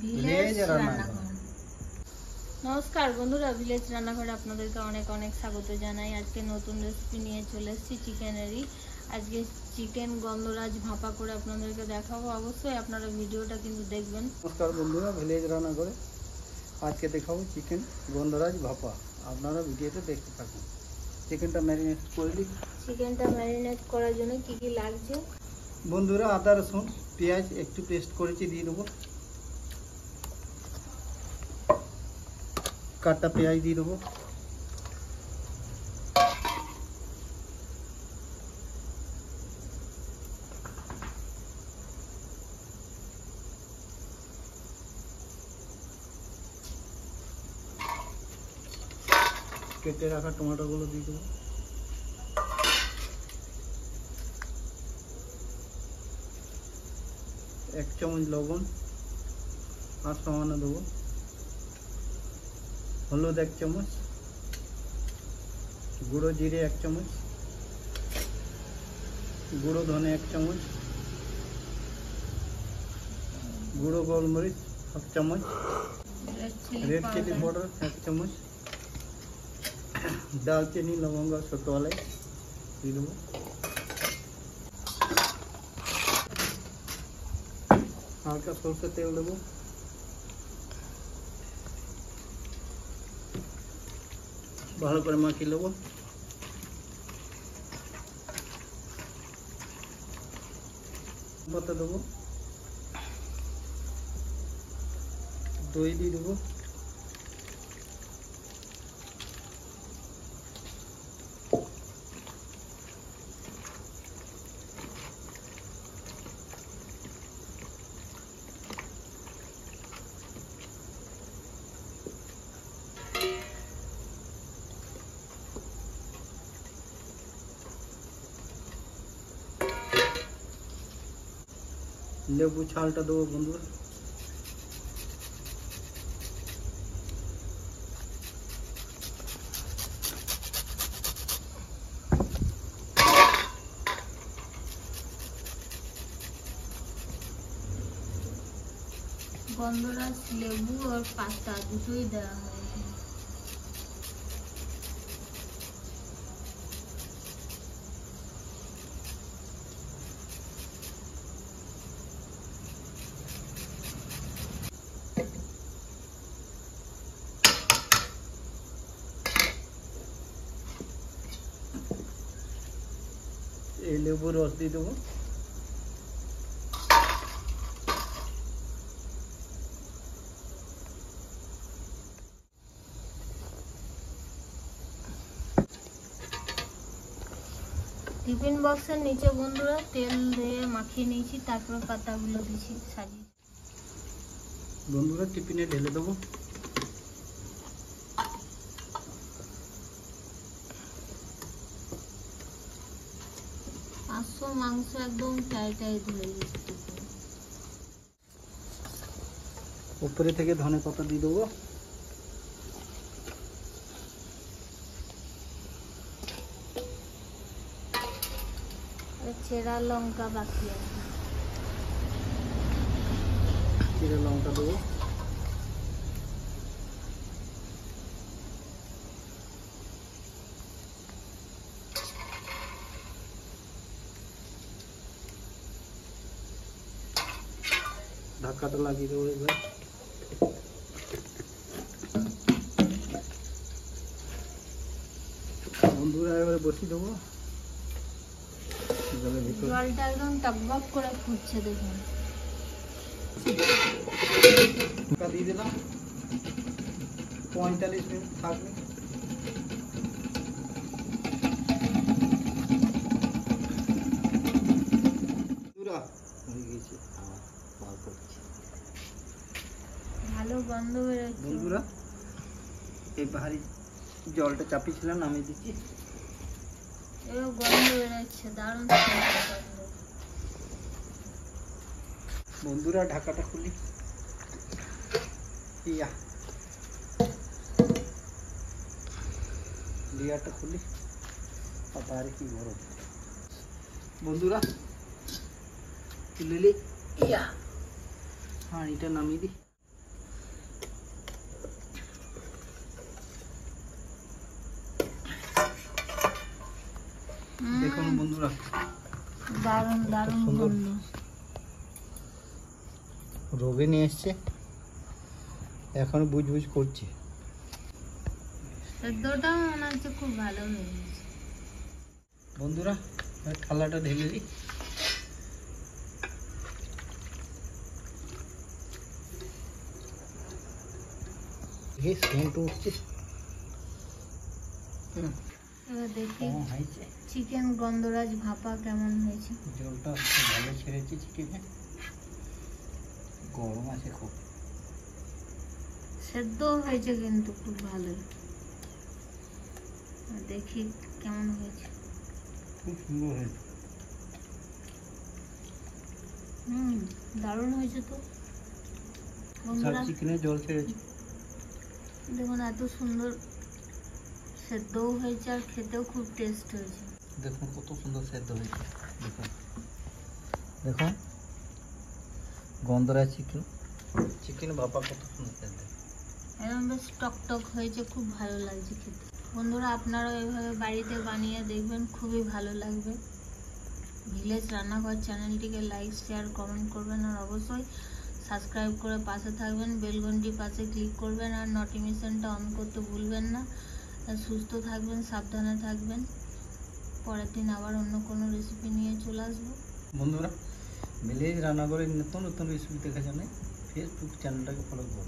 Village রান্নাঘর। নমস্কার বন্ধুরা, ভিলেজ রান্নাঘরে আপনাদেরকে অনেক অনেক স্বাগত জানাই। আজকে নতুন রেসিপি নিয়ে চলে এসেছি চিকেনেরই। আজকে চিকেন গন্ধরাজ ভাপা করে আপনাদেরকে দেখাবো। অবশ্যই আপনারা ভিডিওটা কিন্তু দেখবেন। নমস্কার বন্ধুরা, ভিলেজ রান্নাঘরে আজকে দেখাবো চিকেন গন্ধরাজ ভাপা। আপনারা ভিডিওটা দেখতে থাকুন। চিকেনটা ম্যারিনেট করে দিই। চিকেনটা ম্যারিনেট করার জন্য কি কি লাগছে বন্ধুরা, আদা রসুন পেঁয়াজ একটু পেস্ট করেছি, দিয়ে দেবো। কাটা পেঁয়াজ দিয়ে দেবো। কেটে রাখা টমেটোগুলো দিয়ে দেবো। এক চামচ লবণ আর সামান্য দেবো। হলুদ এক চামচ, গুঁড়ো জিরে এক চামচ, গুঁড়ো ধনে এক চামচ, গুঁড়ো গোলমরিচ এক চামচ, রেড চিলি পাউডার এক চামচ, দালচিনি লবঙ্গ ছোটো এলাচ দিয়ে দেবো। হালকা সরষের তেল দেবো। ভালো করে মাখিয়ে নেবো। পাতা দেবো, দই দিয়ে দেবো, লেবু ছালটা দেবো বন্ধুরা। গন্ধরাজ লেবু আর পাতা দুটোই দেওয়া হয়। এই লেবুর রস দিয়ে দেবো। টিফিন বক্সের নিচে বন্ধুরা তেল দিয়ে মাখিয়ে নিয়েছি, তারপর পাতাগুলো দিয়েছি সাজিয়ে। বন্ধুরা, টিফিনে ঢেলে দেবো। পাঁচশো মাংস একদম টাই ধরে গেছে। উপরে থেকে ধনে পাতা দিয়ে দেবো। চেরা লঙ্কা বাকি আছে, চিড়ে লঙ্কা দেবো। ঢাকাটা লাগিয়ে দেবো এবার। বন্ধুরা, এবারে বসিয়ে দেবো। জলটা একদম টকবক করে ফুটছে, দেখুন। ঢাকা দিয়ে দিলাম, 45 মিনিট থাকবে। ভালো গন্ধ বেরোচ্ছে বন্ধুরা। এই ভারী জলটা চাপিয়েছিলাম, নামিয়ে দিচ্ছি। এবার গন্ধ বেরোচ্ছে, দারুণ গন্ধ। বন্ধুরা, ঢাকাটা খুলি। লেয়ারটা খুলি। বাবারে কি গরম। বন্ধুরা, তুলে নি। হাঁড়িটা নামিয়ে দিই। দেখুন বন্ধুরা, দারুণ দারুণ সুন্দর। গন্ধ। রোগে নিয়ে এসছে, এখন বুঝ করছে। সেদ্ধটাও মনে হচ্ছে খুব ভালো হয়ে গেছে। বন্ধুরা এবার থালাটা ঢেলে দিই। সেন্ট উঠছে। এবার দেখি কেমন হয়েছে? চিকেন গন্ধরাজ ভাপা কেমন হয়েছে। জলটা ভালো ছেড়েছে চিকেনে, গরম আছে খুব। সেদ্ধ হয়েছে কিন্তু খুব ভালোই। দেখি কেমন হয়েছে। খুব সুন্দর হয়েছে। দারুণ হয়েছে তো সব বন্ধুরা। চিকেনে জল ছেড়েছে। দেখুন এত সুন্দর সেদ্ধও হয়েছে আর খেতেও খুব টেস্ট হয়েছে। দেখুন কত সুন্দর সেদ্ধ হয়েছে। দেখুন দেখুন গন্ধরাজ চিকেন ভাপা কত সুন্দর সেদ্ধ। একদম বেশ টক হয়েছে, খুব ভালো লাগছে খেতে। বন্ধুরা আপনারাও এভাবে বাড়িতে বানিয়ে দেখবেন, খুবই ভালো লাগবে। ভিলেজ রান্নাঘর চ্যানেলটিকে লাইক শেয়ার কমেন্ট করবেন, আর অবশ্যই সাবস্ক্রাইব করে পাশে থাকবেন, বেল ঘন্টির পাশে ক্লিক করবেন, আর নোটিফিকেশনটা অন করতে ভুলবেন না। সুস্থ থাকবেন, সাবধানে থাকবেন। পরের দিন আবার অন্য কোনো রেসিপি নিয়ে চলে আসবো। বন্ধুরা ভিলেজ রান্নাঘরের নতুন নতুন রেসিপি দেখার জন্য ফেসবুক চ্যানেলটাকে ফলো করুন।